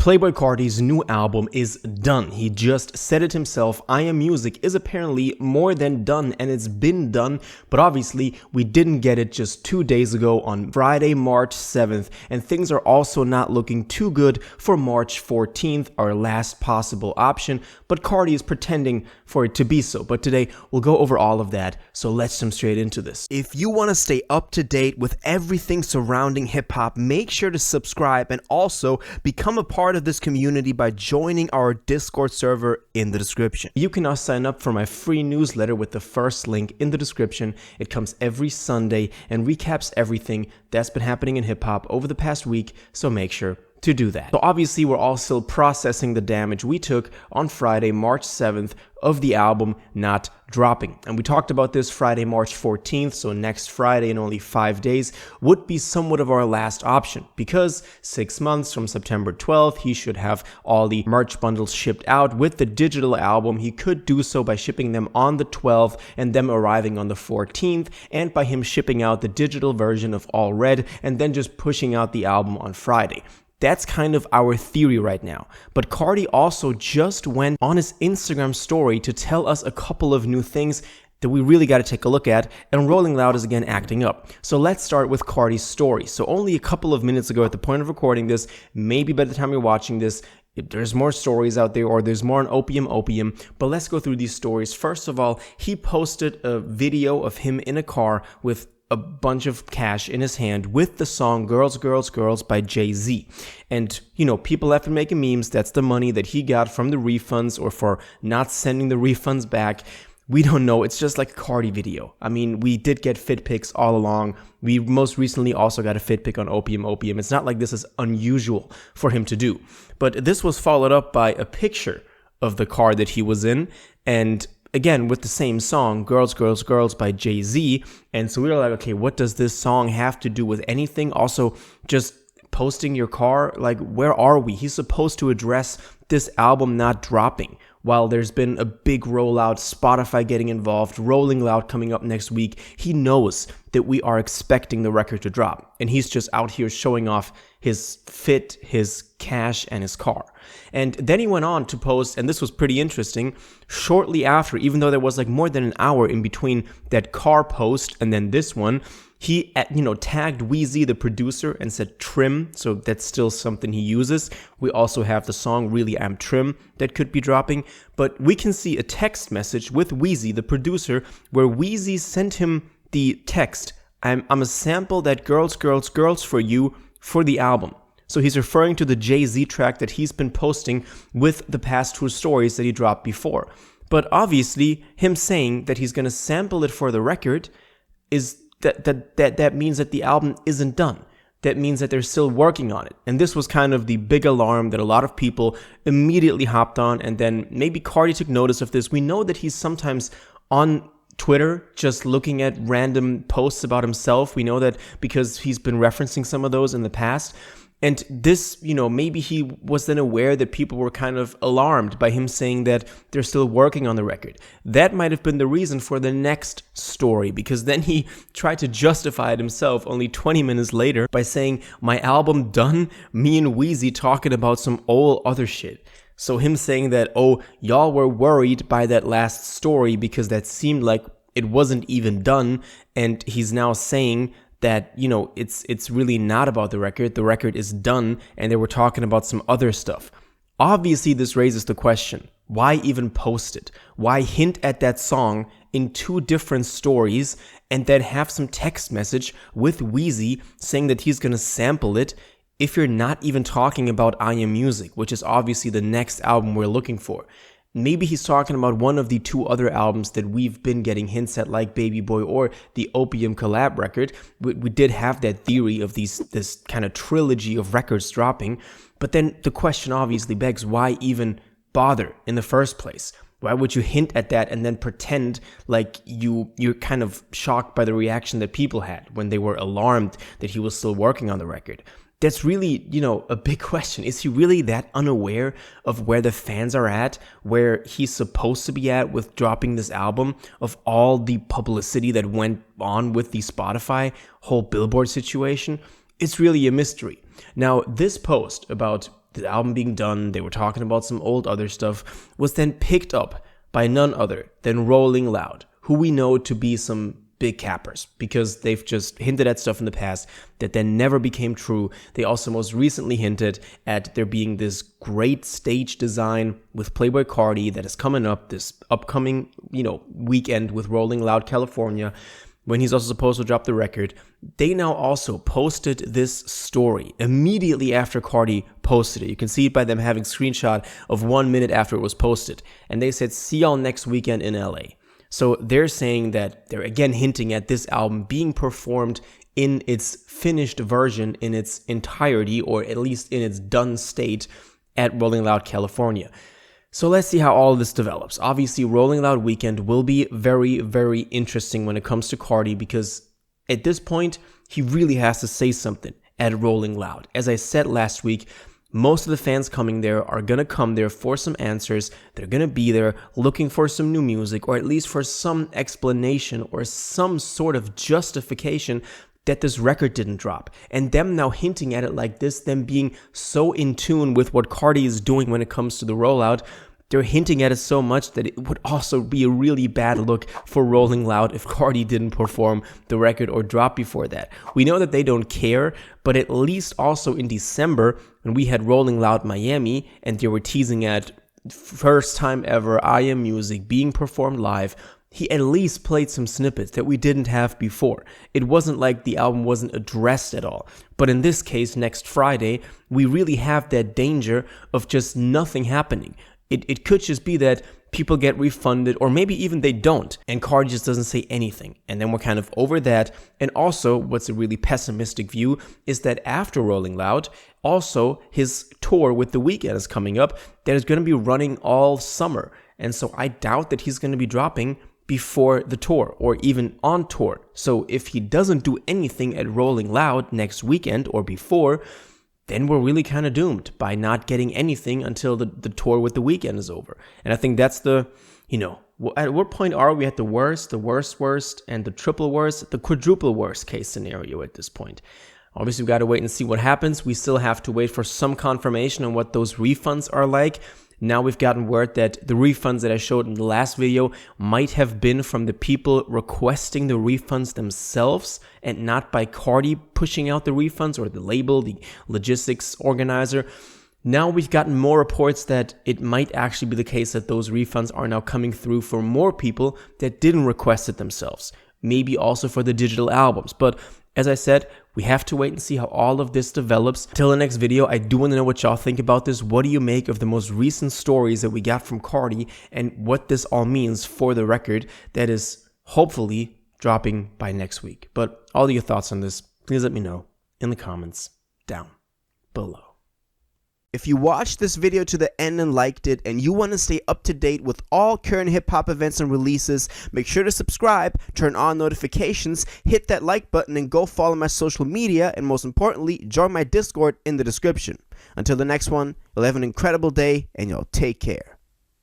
Playboi Carti's new album is done. He just said it himself. I Am Music is apparently more than done, and it's been done, but obviously we didn't get it just 2 days ago on Friday, March 7th, and things are also not looking too good for March 14th, our last possible option, but Carti is pretending for it to be so. But today we'll go over all of that, so let's jump straight into this. If you want to stay up to date with everything surrounding hip-hop, make sure to subscribe and also become a part of this community by joining our Discord server in the description. You can now sign up for my free newsletter with the first link in the description. It comes every Sunday and recaps everything that's been happening in hip-hop over the past week, so make sure to do that. So obviously we're all still processing the damage we took on Friday, March 7th of the album not dropping. And we talked about this Friday, March 14th, so next Friday in only 5 days would be somewhat of our last option because 6 months from September 12th, he should have all the merch bundles shipped out with the digital album. He could do so by shipping them on the 12th and them arriving on the 14th, and by him shipping out the digital version of All Red and then just pushing out the album on Friday. That's kind of our theory right now. But Carti also just went on his Instagram story to tell us a couple of new things that we really got to take a look at, and Rolling Loud is again acting up. So let's start with Carti's story. So only a couple of minutes ago at the point of recording this, maybe by the time you're watching this, there's more stories out there or there's more on Opium, but let's go through these stories. First of all, he posted a video of him in a car with a bunch of cash in his hand with the song Girls, Girls, Girls by Jay-Z. And, you know, people have been making memes. That's the money that he got from the refunds or for not sending the refunds back. We don't know. It's just like a Carti video. I mean, we did get fit pics all along. We most recently also got a fit pic on Opium. It's not like this is unusual for him to do. But this was followed up by a picture of the car that he was in, and again, with the same song, Girls, Girls, Girls by Jay-Z. And so we were like, okay, what does this song have to do with anything? Also, just posting your car, like, where are we? He's supposed to address this album not dropping while there's been a big rollout, Spotify getting involved, Rolling Loud coming up next week. He knows that we are expecting the record to drop, and he's just out here showing off his fit, his cash, and his car. And then he went on to post, and this was pretty interesting, shortly after, even though there was like more than an hour in between that car post and then this one, he, tagged Weezy, the producer, and said trim, so that's still something he uses. We also have the song Really Am Trim that could be dropping, but we can see a text message with Weezy, the producer, where Weezy sent him the text, I'm a sample that Girls, Girls, Girls for you for the album. So he's referring to the Jay-Z track that he's been posting with the past two stories that he dropped before. But obviously, him saying that he's going to sample it for the record is that means that the album isn't done. That means that they're still working on it. And this was kind of the big alarm that a lot of people immediately hopped on, and then maybe Carti took notice of this. We know that he's sometimes on Twitter just looking at random posts about himself. We know that because he's been referencing some of those in the past. And this, maybe he was then aware that people were kind of alarmed by him saying that they're still working on the record. That might have been the reason for the next story, because then he tried to justify it himself only 20 minutes later by saying, my album done, me and Weezy talking about some old other shit. So him saying that, oh, y'all were worried by that last story because that seemed like it wasn't even done, and he's now saying that, it's really not about the record is done, and they were talking about some other stuff. Obviously, this raises the question, why even post it? Why hint at that song in two different stories and then have some text message with Weezy saying that he's gonna sample it if you're not even talking about I Am Music, which is obviously the next album we're looking for? Maybe he's talking about one of the two other albums that we've been getting hints at, like Baby Boy or the Opium collab record. We did have that theory of this kind of trilogy of records dropping. But then the question obviously begs, why even bother in the first place? Why would you hint at that and then pretend like you're kind of shocked by the reaction that people had when they were alarmed that he was still working on the record? That's really, a big question. Is he really that unaware of where the fans are at, where he's supposed to be at with dropping this album, of all the publicity that went on with the Spotify whole Billboard situation? It's really a mystery. Now, this post about the album being done, they were talking about some old other stuff, was then picked up by none other than Rolling Loud, who we know to be some big cappers because they've just hinted at stuff in the past that then never became true. They also most recently hinted at there being this great stage design with Playboi Carti that is coming up this upcoming, weekend with Rolling Loud California, when he's also supposed to drop the record. They now also posted this story immediately after Carti posted it. You can see it by them having a screenshot of 1 minute after it was posted. And they said, see y'all next weekend in LA. So they're saying that they're again hinting at this album being performed in its finished version, in its entirety, or at least in its done state at Rolling Loud California. So let's see how all of this develops. Obviously, Rolling Loud weekend will be very, very interesting when it comes to Carti because at this point, he really has to say something at Rolling Loud. As I said last week, most of the fans coming there are going to come there for some answers. They're going to be there looking for some new music, or at least for some explanation or some sort of justification that this record didn't drop. And them now hinting at it like this, them being so in tune with what Carti is doing when it comes to the rollout, they're hinting at it so much that it would also be a really bad look for Rolling Loud if Carti didn't perform the record or drop before that. We know that they don't care, but at least also in December, when we had Rolling Loud Miami and they were teasing at first time ever I Am Music being performed live, he at least played some snippets that we didn't have before. It wasn't like the album wasn't addressed at all. But in this case, next Friday, we really have that danger of just nothing happening. It could just be that people get refunded, or maybe even they don't, and Carti just doesn't say anything. And then we're kind of over that. And also, what's a really pessimistic view is that after Rolling Loud, also his tour with The Weeknd is coming up that is going to be running all summer. And so I doubt that he's going to be dropping before the tour or even on tour. So if he doesn't do anything at Rolling Loud next weekend or before, then we're really kind of doomed by not getting anything until the tour with The Weeknd is over. And I think that's the, at what point are we at the worst, and the triple worst, the quadruple worst case scenario at this point? Obviously, we've got to wait and see what happens. We still have to wait for some confirmation on what those refunds are like. Now we've gotten word that the refunds that I showed in the last video might have been from the people requesting the refunds themselves and not by Carti pushing out the refunds or the label, the logistics organizer. Now we've gotten more reports that it might actually be the case that those refunds are now coming through for more people that didn't request it themselves. Maybe also for the digital albums. But as I said, we have to wait and see how all of this develops. Till the next video, I do want to know what y'all think about this. What do you make of the most recent stories that we got from Carti and what this all means for the record that is hopefully dropping by next week? But all of your thoughts on this, please let me know in the comments down below. If you watched this video to the end and liked it, and you want to stay up to date with all current hip-hop events and releases, make sure to subscribe, turn on notifications, hit that like button, and go follow my social media, and most importantly, join my Discord in the description. Until the next one, you'll have an incredible day, and y'all take care.